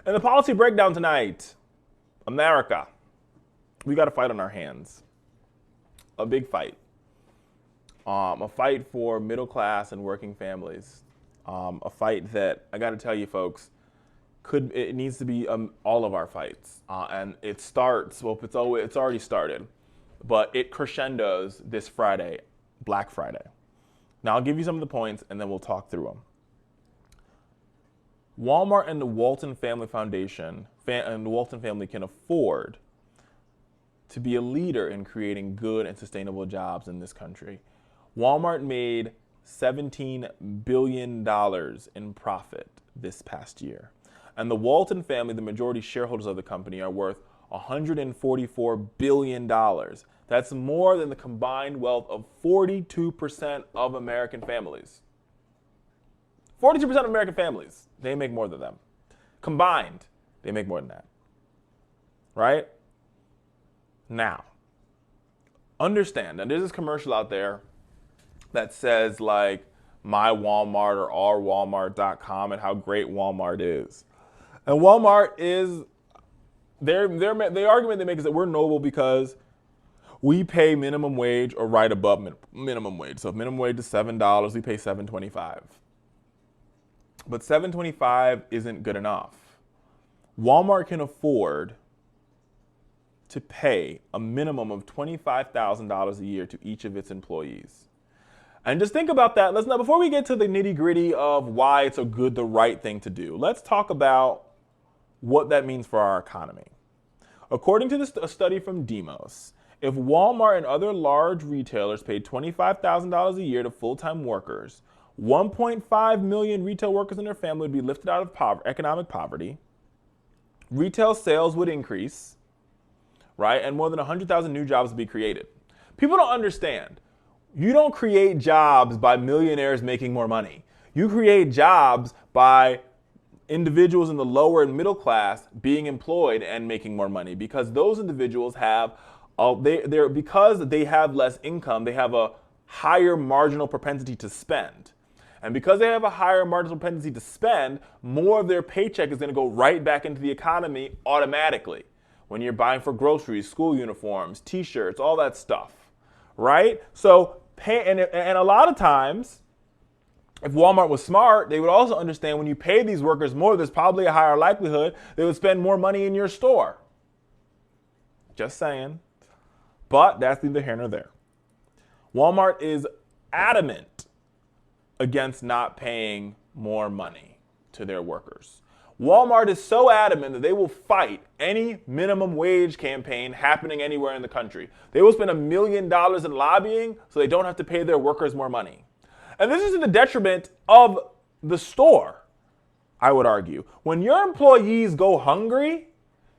And the policy breakdown tonight, America, we got a fight on our hands. A big fight. A fight for middle class and working families. A fight that, I got to tell you folks, it needs to be all of our fights. And it starts, well, it's already started, but it crescendos this Friday, Black Friday. Now I'll give you some of the points and then we'll talk through them. Walmart and the Walton Family Foundation and the Walton family can afford to be a leader in creating good and sustainable jobs in this country. Walmart made $17 billion in profit this past year. And the Walton family, the majority shareholders of the company, are worth $144 billion. That's more than the combined wealth of 42% of American families. 42% of American families, they make more than them. Combined, they make more than that. Right? Now, understand, and there's this commercial out there that says like my Walmart or ourwalmart.com and how great Walmart is. And Walmart is, the argument they make is that we're noble because we pay minimum wage or right above minimum wage. So if minimum wage is $7, we pay $7.25. But $7.25 isn't good enough. Walmart can afford to pay a minimum of $25,000 a year to each of its employees. And just think about that. Let's now, before we get to the nitty-gritty of why it's the right thing to do, let's talk about what that means for our economy. According to a study from Demos, if Walmart and other large retailers paid $25,000 a year to full-time workers, 1.5 million retail workers and their family would be lifted out of economic poverty. Retail sales would increase, right? And more than 100,000 new jobs would be created. People don't understand. You don't create jobs by millionaires making more money. You create jobs by individuals in the lower and middle class being employed and making more money, because those individuals have, because they have less income, they have a higher marginal propensity to spend. And because they have a higher marginal propensity to spend, more of their paycheck is going to go right back into the economy automatically. When you're buying for groceries, school uniforms, t-shirts, all that stuff, right? So and a lot of times, if Walmart was smart, they would also understand when you pay these workers more, there's probably a higher likelihood they would spend more money in your store. Just saying. But that's neither here nor there. Walmart is adamant against not paying more money to their workers. Walmart is so adamant that they will fight any minimum wage campaign happening anywhere in the country. They will spend $1 million in lobbying so they don't have to pay their workers more money. And this is to the detriment of the store, I would argue. When your employees go hungry,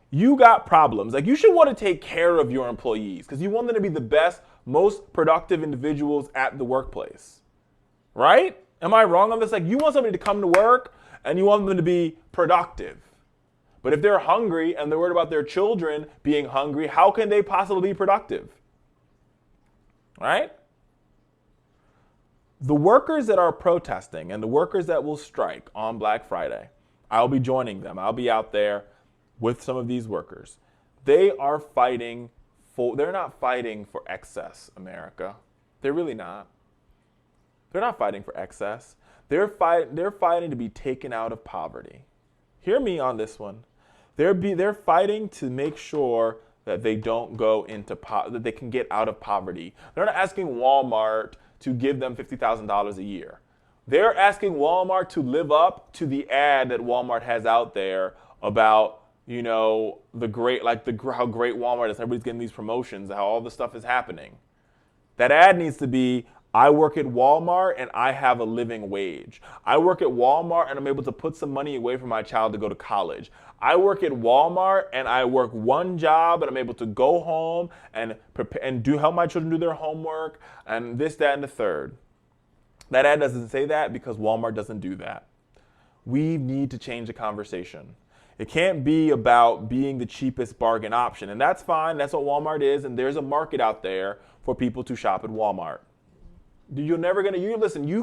you got problems. Like, you should want to take care of your employees because you want them to be the best, most productive individuals at the workplace. Right? Am I wrong on this? Like, you want somebody to come to work and you want them to be productive. But if they're hungry and they're worried about their children being hungry, how can they possibly be productive? Right? The workers that are protesting and the workers that will strike on Black Friday, I'll be joining them. I'll be out there with some of these workers. They are fighting they're not fighting for excess, America. They're really not. They're not fighting for excess. They're fighting to be taken out of poverty. Hear me on this one. They're fighting to make sure that they don't go into that they can get out of poverty. They're not asking Walmart to give them $50,000 a year. They're asking Walmart to live up to the ad that Walmart has out there about, you know, how great Walmart is. Everybody's getting these promotions, how all this stuff is happening. That ad needs to be, I work at Walmart and I have a living wage. I work at Walmart and I'm able to put some money away for my child to go to college. I work at Walmart and I work one job and I'm able to go home and help my children do their homework and this, that, and the third. That ad doesn't say that because Walmart doesn't do that. We need to change the conversation. It can't be about being the cheapest bargain option. And that's fine. That's what Walmart is. And there's a market out there for people to shop at Walmart. You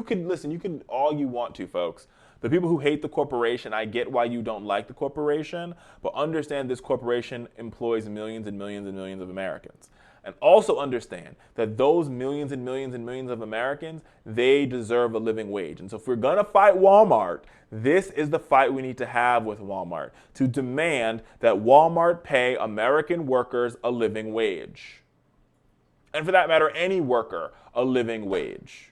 can all you want to, folks, The people who hate the corporation, I get why you don't like the corporation, but understand this corporation employs millions and millions and millions of Americans. And also understand that those millions and millions and millions of Americans, they deserve a living wage. And so if we're going to fight Walmart, this is the fight we need to have with Walmart, to demand that Walmart pay American workers a living wage. And for that matter, any worker a living wage.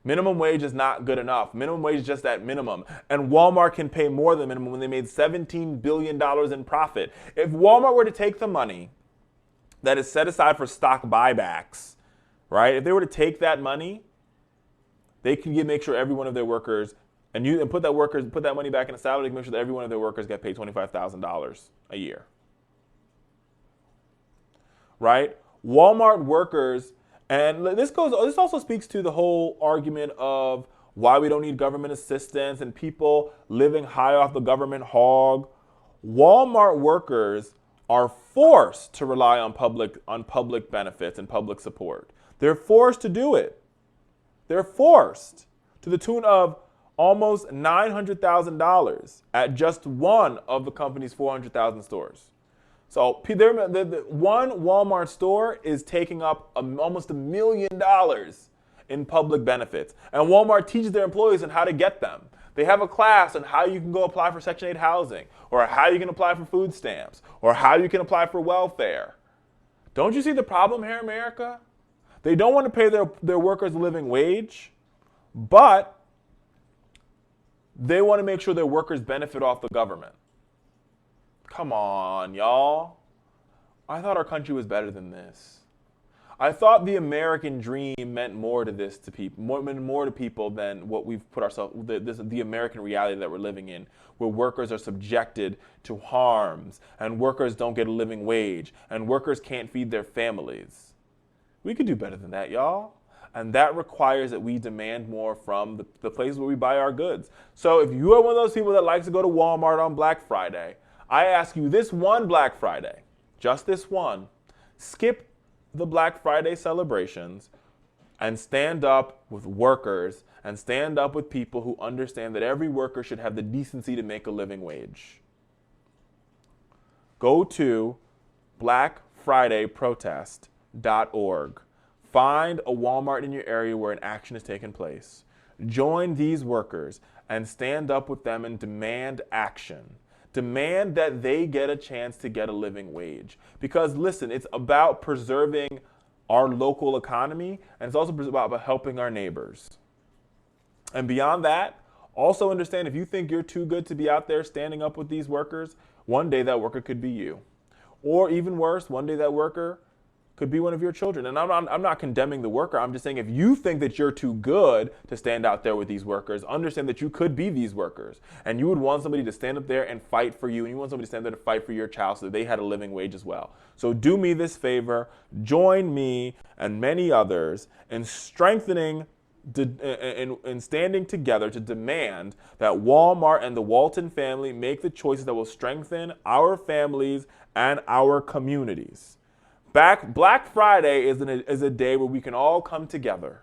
Minimum wage is not good enough. Minimum wage is just at minimum. And Walmart can pay more than minimum when they made $17 billion in profit. If Walmart were to take the money that is set aside for stock buybacks, right? If they were to take that money, they could make sure every one of their workers, and put that money back in a salary, they can make sure that every one of their workers get paid $25,000 a year, right? Walmart workers, and this also speaks to the whole argument of why we don't need government assistance and people living high off the government hog. Walmart workers are forced to rely on public benefits and public support. They're forced to do it. They're forced to the tune of almost $900,000 at just one of the company's 400,000 stores. So the one Walmart store is taking up almost $1 million in public benefits. And Walmart teaches their employees on how to get them. They have a class on how you can go apply for Section 8 housing, or how you can apply for food stamps, or how you can apply for welfare. Don't you see the problem here in America? They don't want to pay their workers a living wage, but they want to make sure their workers benefit off the government. Come on, y'all. I thought our country was better than this. I thought the American dream meant more to people than what we've put ourselves, the American reality that we're living in, where workers are subjected to harms, and workers don't get a living wage, and workers can't feed their families. We could do better than that, y'all. And that requires that we demand more from the places where we buy our goods. So if you are one of those people that likes to go to Walmart on Black Friday, I ask you this one Black Friday, just this one, skip the Black Friday celebrations and stand up with workers and stand up with people who understand that every worker should have the decency to make a living wage. Go to blackfridayprotest.org. Find a Walmart in your area where an action is taking place. Join these workers and stand up with them and demand action. Demand that they get a chance to get a living wage. Because listen, it's about preserving our local economy, and it's also about helping our neighbors. And beyond that, also understand if you think you're too good to be out there standing up with these workers, one day that worker could be you. Or even worse, one day that worker could be one of your children. And I'm not condemning the worker. I'm just saying if you think that you're too good to stand out there with these workers, understand that you could be these workers. And you would want somebody to stand up there and fight for you. And you want somebody to stand there to fight for your child so that they had a living wage as well. So do me this favor. Join me and many others in strengthening and standing together to demand that Walmart and the Walton family make the choices that will strengthen our families and our communities. Black Friday is a day where we can all come together,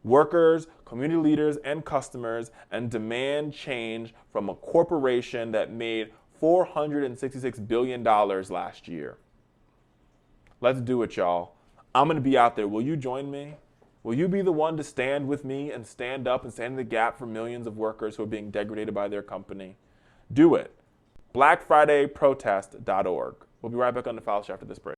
workers, community leaders, and customers, and demand change from a corporation that made $466 billion last year. Let's do it, y'all. I'm going to be out there. Will you join me? Will you be the one to stand with me and stand up and stand in the gap for millions of workers who are being degraded by their company? Do it. BlackFridayProtest.org. We'll be right back on the Fowler Show after this break.